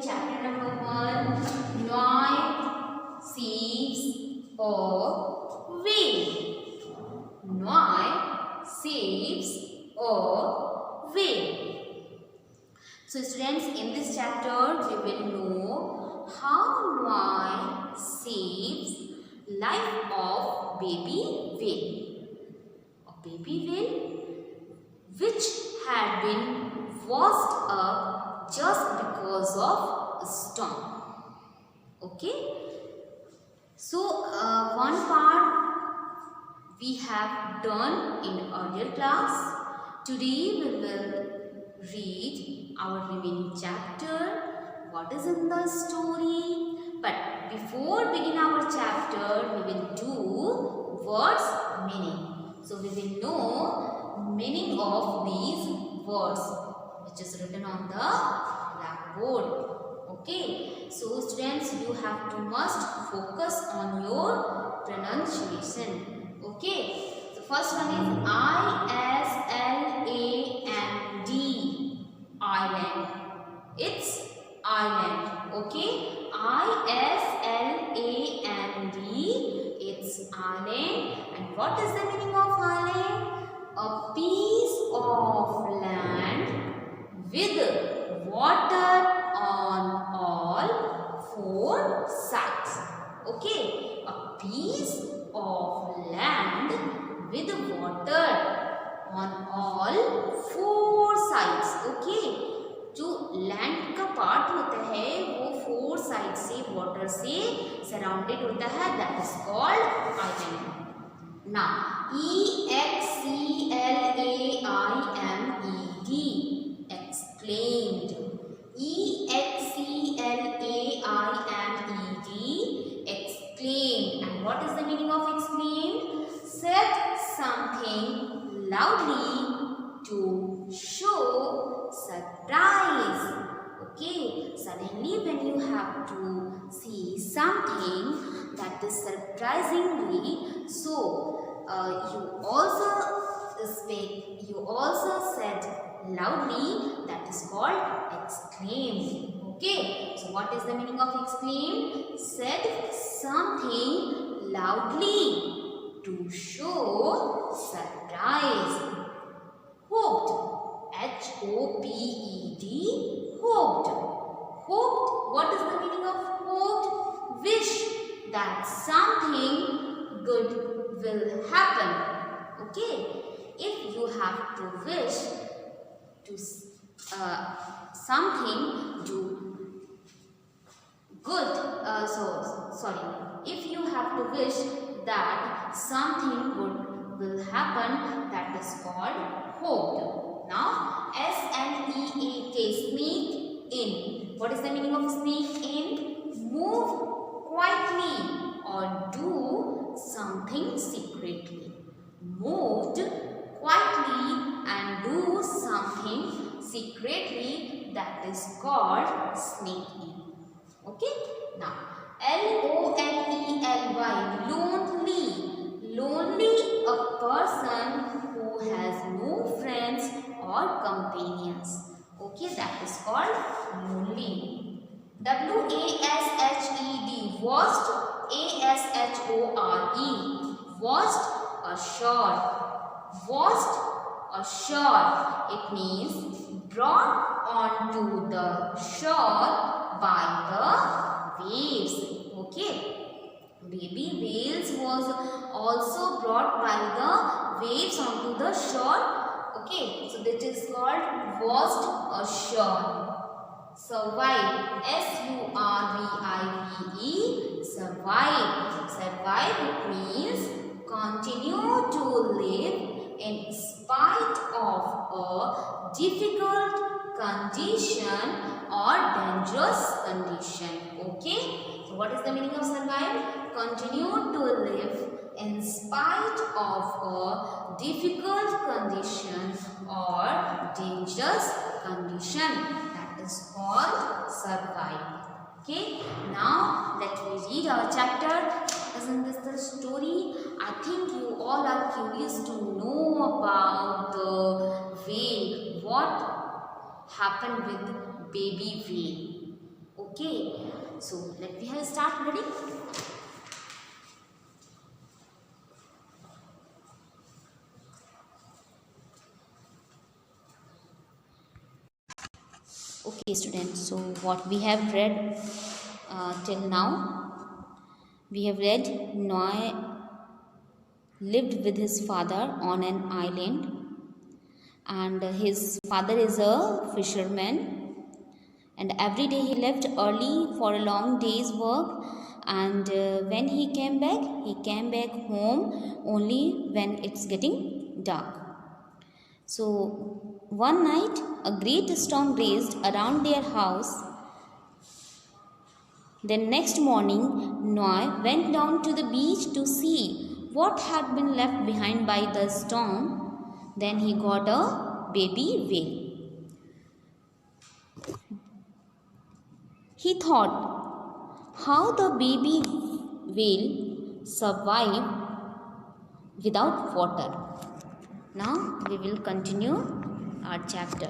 chapter number 1, Noi saves a whale. Noi saves a whale. So students, in this chapter we will know how Noi saves life of baby whale. A baby whale which had been washed up just because of a storm. Okay. So one part we have done in earlier class. Today we will read our remaining chapter. What is in the story? But before begin our chapter, we will do words meaning. So we will know meaning of these words, which is written on the blackboard. Okay. So students, you have to must focus on your pronunciation. Okay. The first one is Island. Island. It's island. Okay. Island. It's island. And what is the meaning of island? A piece of land with water on all four sides. Okay. A piece of land with water on all four sides. Okay. जो land का part होता है वो four side से water से surrounded होता है, that is called island. Now EXCLAIMED, explained. Explained. And what is the meaning of explained? Said something loudly to show surprise. Okay, suddenly when you have to see something that is surprisingly, so you also said loudly, that is called exclaimed. Okay, so what is the meaning of exclaimed? Said something loudly to show surprise. Hoped, HOPED, hoped. Hoped, what is the meaning of hoped? Wish that something good will happen. Okay, if you have to wish to something do good, if you have to wish that something good will happen, that is called hoped. Now, SNEAK, sneak in. What is the meaning of sneak in? Move quietly or do something secretly. Moved quietly and do something secretly, that is called sneak in. Okay. Now, LONELY, lonely. Lonely, a person who has no friends or companions. Okay, that is called lonely. WASHED, washed, ASHORE, washed ashore. Washed ashore, it means brought onto the shore by the waves. Okay. Baby whales was also brought by the waves onto the shore. Okay, so that is called washed ashore. Survive, SURVIVE, survive. Survive, it means continue to live in spite of a difficult condition or dangerous condition. Okay. So what is the meaning of survive? Continue to live in spite of a difficult condition or dangerous condition. That is called survive. Okay. Now let me read our chapter. Isn't this the story? I think you all are curious to know about the whale. What happened with baby whale? Okay, so let me have start. Ready? Okay, students. So what we have read till now, we have read Noah lived with his father on an island, and his father is a fisherman, and every day he left early for a long day's work, and when he came back home only when it's getting dark. So one night a great storm raged around their house. Then next morning Noah went down to the beach to see what had been left behind by the storm. Then he got a baby whale. He thought how the baby whale survived without water. Now we will continue our chapter.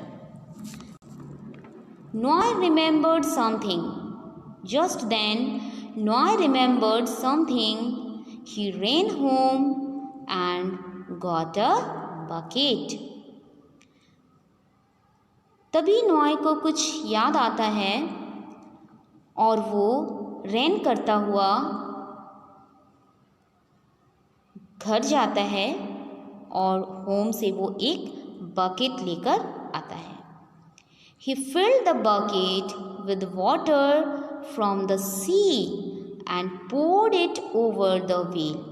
Noah remembered something. Just then, Noah remembered something. He ran home and got a bucket. तभी नोआ को कुछ याद आता है और वो run करता हुआ घर जाता है और होम से वो एक बकेट लेकर आता है. He filled the bucket with water from the sea and poured it over the whale.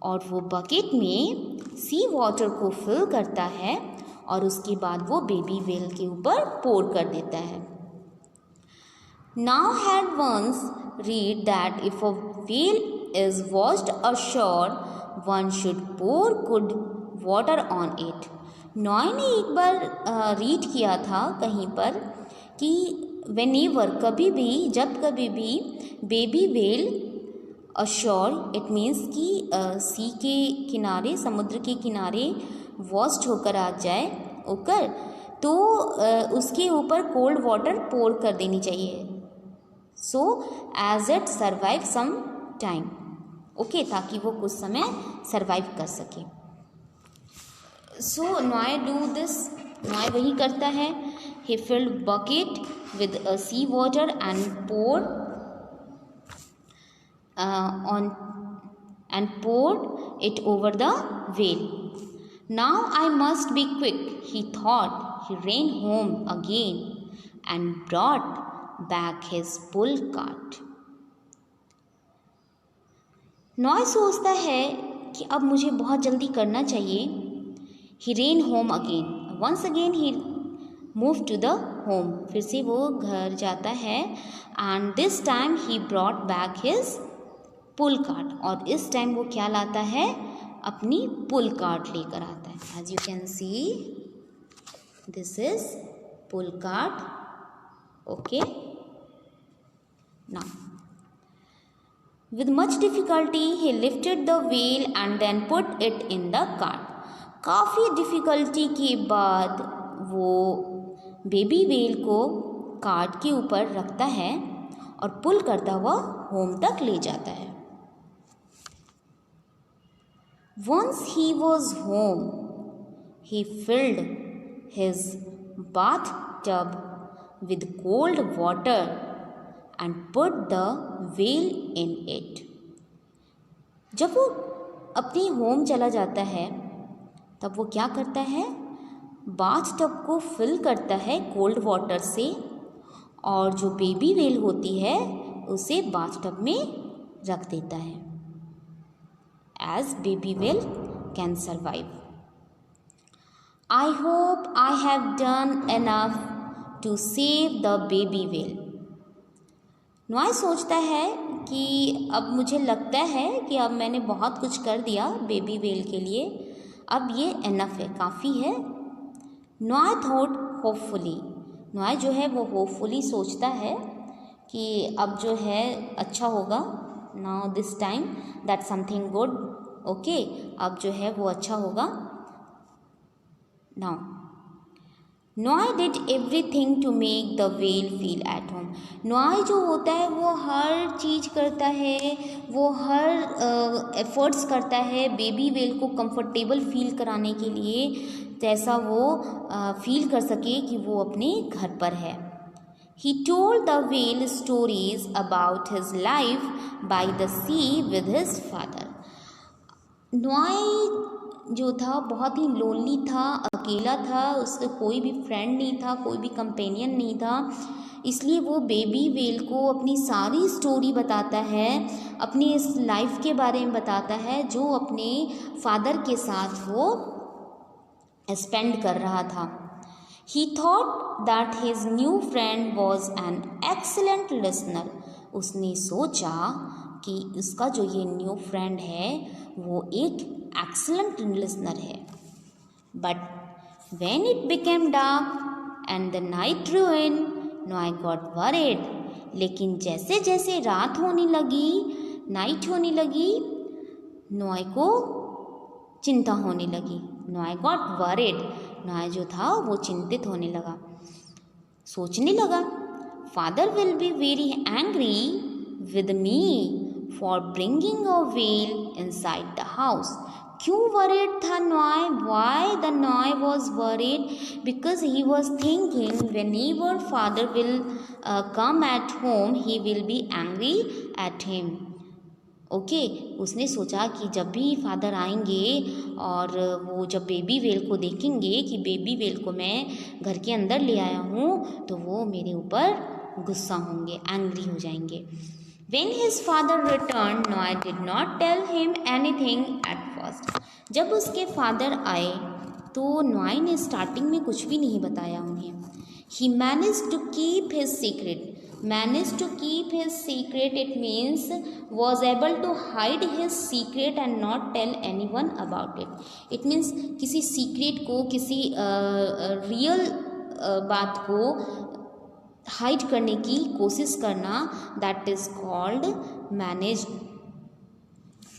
और वो बकेट में सी वाटर को फिल करता है और उसके बाद वो बेबी व्हेल के ऊपर पोर कर देता है. Now had once read that if a whale is washed ashore, one should pour good water on it. नॉय ने एक बार रीड किया था कहीं पर कि whenever जब कभी भी baby whale assure, it means कि सी के किनारे, समुद्र के किनारे वॉश्ड होकर आ जाए ओकर, तो उसके ऊपर कोल्ड वाटर पोर कर देनी चाहिए. So as it survive some time. Okay, ताकि वो कुछ समय सर्वाइव कर सके. सो नॉय डू दिस. नॉय वही करता है. He filled bucket with sea water and pour poured it over the whale. Now I must be quick, he thought. He ran home again and brought back his pull cart. नॉय सोचता है कि अब मुझे बहुत जल्दी करना चाहिए. He ran home again. Once again he moved to the home. फिर से वो घर जाता है. And this time he brought back his pull cart. और इस टाइम वो क्या लाता है? अपनी पुल कार्ट लेकर आता है. As you can see this is pull cart. Okay, now with much difficulty he lifted the wheel and then put it in the cart. काफ़ी डिफ़िकल्टी के बाद वो बेबी व्हेल को कार्ट के ऊपर रखता है और पुल करता हुआ होम तक ले जाता है. Once he was home, he filled his bathtub with cold water and put the whale in it. जब वो अपने होम चला जाता है तब वो क्या करता है? बाथटब को फिल करता है कोल्ड वाटर से और जो बेबी व्हेल होती है उसे बाथटब में रख देता है. As baby whale can survive. I hope I have done enough to save the baby whale. नॉय सोचता है कि अब मुझे लगता है कि अब मैंने बहुत कुछ कर दिया बेबी व्हेल के लिए, अब ये इनफ है, काफ़ी है. नॉय थॉट होपफुली. नॉय जो है वो होपफुली सोचता है कि अब जो है अच्छा होगा. Now this time that something good. Okay, अब जो है वो अच्छा होगा. Now Noy did everything to make the well feel at home. Noy जो होता है वो हर चीज़ करता है, वो हर एफर्ट्स करता है बेबी वेल को कंफर्टेबल फील कराने के लिए, जैसा वो फील कर सके कि वो अपने घर पर है। He told the whale stories about his life by the sea with his father. नॉय जो था बहुत ही लोनली था, अकेला था, उसका कोई भी फ्रेंड नहीं था, कोई भी कंपेनियन नहीं था, इसलिए वो बेबी वेल को अपनी सारी स्टोरी बताता है, अपनी इस लाइफ के बारे में बताता है जो अपने फादर के साथ वो स्पेंड कर रहा था। He thought that his new friend was an excellent listener. उसने सोचा कि उसका जो ये न्यू फ्रेंड है वो एक excellent listener है। But when it became dark and the night drew in, Noah got worried. लेकिन जैसे जैसे रात होने लगी, नाइट होने लगी, नॉय को चिंता होने लगी। नॉय गॉट वरीड। नॉय जो था वो चिंतित होने लगा, सोचने लगा, father will be very angry with me for bringing a well inside the house. क्यों वरीड था Noy? Why the Noy was worried? Because he was thinking whenever father will come at home he will be angry at him. Okay, उसने सोचा कि जब भी father आएंगे और वो जब बेबी वेल को देखेंगे कि बेबी वेल को मैं घर के अंदर ले आया हूँ, तो वो मेरे ऊपर गुस्सा होंगे, एंग्री हो जाएंगे। When his father returned, Noah did not tell him anything at first. जब उसके फादर आए तो नॉय ने स्टार्टिंग में कुछ भी नहीं बताया उन्हें। He managed to keep his secret. Managed to keep his secret, it means was able to hide his secret and not tell anyone about it. It means किसी सीक्रेट को, किसी रियल बात को हाइड करने की कोशिश करना, that is called manage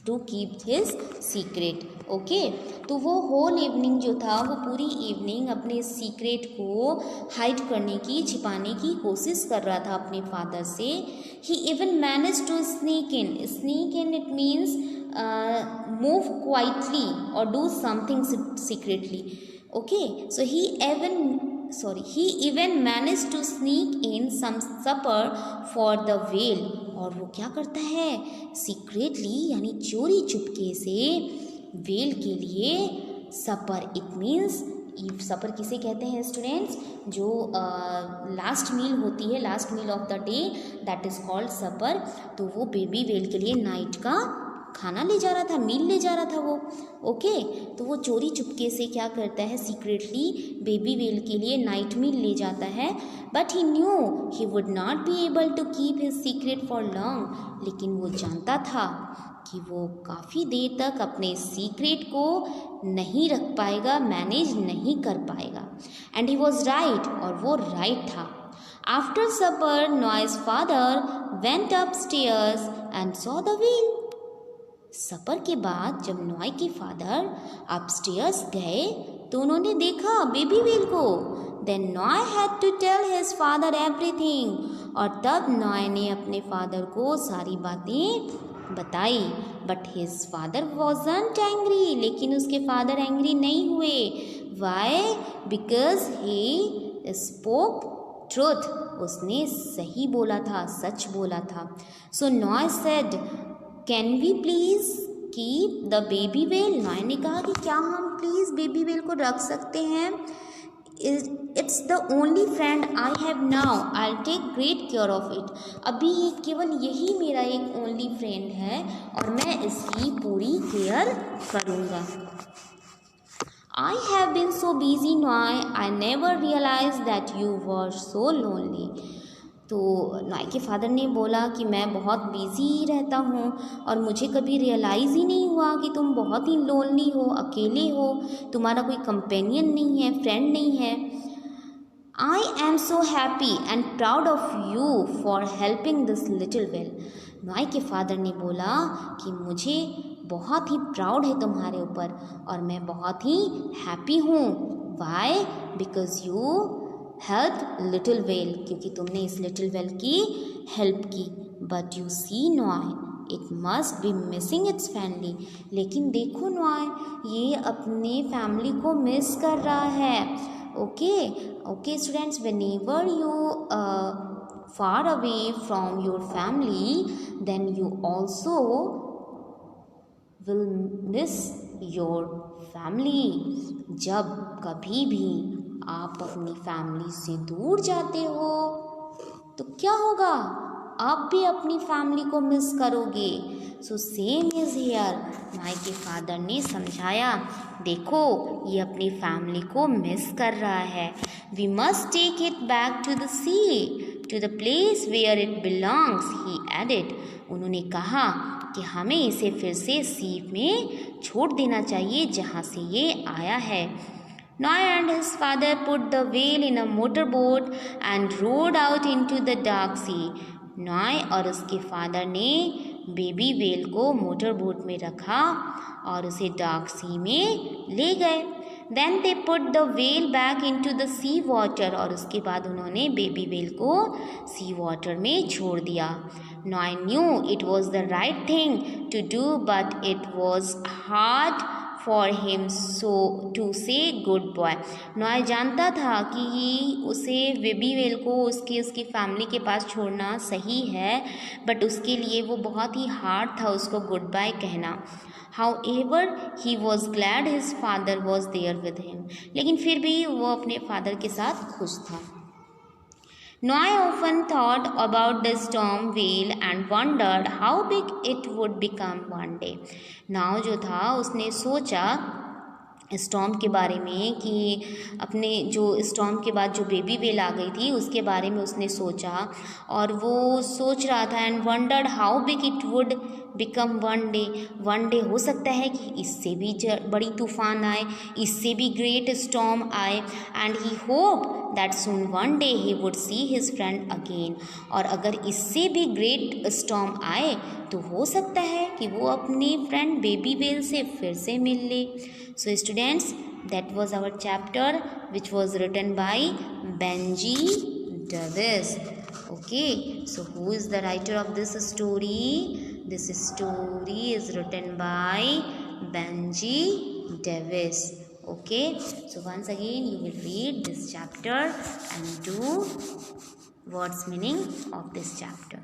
to keep his secret. Okay, तो वो होल इवनिंग जो था, वो पूरी इवनिंग अपने सीक्रेट को हाइड करने की, छिपाने की कोशिश कर रहा था अपने फादर से। He even manage to sneak in. Sneak in it means move quietly और do something secretly. Okay, so he even managed to sneak in some supper for the whale. और वो क्या करता है? सीक्रेटली यानी चोरी चुपके से वेल के लिए सपर। इट मीन्स सपर किसे कहते हैं स्टूडेंट्स? जो लास्ट मील होती है, last meal of the day, that is called supper. तो वो बेबी वेल के लिए नाइट का खाना ले जा रहा था, मील ले जा रहा था वो। ओके, तो वो चोरी चुपके से क्या करता है? सीक्रेटली बेबी वेल के लिए नाइट मील ले जाता है। But he knew he would not be able to keep his secret for long. लेकिन वो जानता था कि वो काफ़ी देर तक अपने सीक्रेट को नहीं रख पाएगा, मैनेज नहीं कर पाएगा। एंड ही वॉज राइट, और वो राइट था। After supper Noy's father went up stairs and saw the wheel. Supper के बाद जब नॉय के फादर अपस्टेयर्स गए तो उन्होंने देखा बेबी व्हील को। Then Noy had to tell his father everything. और तब नॉय ने अपने फादर को सारी बातें बताई। But his father wasn't angry. लेकिन उसके फादर एंग्री नहीं हुए। Why? Because he spoke truth. उसने सही बोला था, सच बोला था। So Noy said, can we please keep the baby well? Noy ने कहा कि क्या हम प्लीज़ बेबी वेल को रख सकते हैं? It's the only friend I have now, I take great care of it. अभी केवल यही मेरा एक ओनली फ्रेंड है और मैं इसकी पूरी केयर करूँगा। I have been so busy, Noy, I never realized that you were so lonely. तो नॉय के फादर ने बोला कि मैं बहुत बिज़ी रहता हूँ और मुझे कभी रियलाइज़ ही नहीं हुआ कि तुम बहुत ही लोनली हो, अकेले हो, तुम्हारा कोई कंपेनियन नहीं है, फ्रेंड नहीं है। I am so happy and proud of you for helping this little well. Noy के फादर ने बोला कि मुझे बहुत ही प्राउड है तुम्हारे ऊपर और मैं बहुत ही हैप्पी हूँ why? Because you help little well, क्योंकि तुमने इस लिटिल वेल की हेल्प की. But you see Noy, it must be missing its family. लेकिन देखो नॉय, ये अपने फैमिली को मिस कर रहा है. Okay students, whenever you far away from your family, then you also will miss your family. जब कभी भी आप अपनी फैमिली से दूर जाते हो तो क्या होगा, आप भी अपनी फैमिली को मिस करोगे. So same is here. Noy के फादर ने समझाया, देखो ये अपनी फैमिली को मिस कर रहा है. We must take it back to the sea, to the place where it belongs, he added. उन्होंने कहा कि हमें इसे फिर से सी में छोड़ देना चाहिए जहाँ से ये आया है. Noy and his father put the whale in a motorboat and rowed out into the dark sea. Noy और उसके फादर ने बेबी वेल को मोटर बोट में रखा और उसे डार्क सी में ले गए. Then they put the whale back into the sea water, और उसके बाद उन्होंने बेबी वेल को सी वाटर में छोड़ दिया. Noy knew it was the right thing to do, but it was hard for him so to say good boy. नॉय जानता था कि उसे बेबी वेल को उसकी फैमिली के पास छोड़ना सही है, बट उसके लिए वो बहुत ही हार्ड था उसको गुड बाय कहना. However, he was glad his father was there with him. लेकिन फिर भी वो अपने फादर के साथ खुश था. Noy often thought about the storm whale and wondered how big it would become one day. नाव जो था उसने सोचा स्टॉर्म के बारे में कि अपने जो स्टॉर्म के बाद जो बेबी वेल आ गई थी उसके बारे में उसने सोचा, और वो सोच रहा था and wondered how big it would become one day हो सकता है कि इससे भी बड़ी तूफान आए, इससे भी ग्रेट स्टॉर्म आए. And he hope that soon one day he would see his friend again. और अगर इससे भी ग्रेट स्टॉर्म आए तो हो सकता है कि वो अपनी फ्रेंड बेबी वेल से फिर से मिल ले. So students, that was our chapter which was written by Benji Davis. Okay, so who is the writer of this story? This story is written by Benji Davis. Okay, so once again you will read this chapter and do what's meaning of this chapter.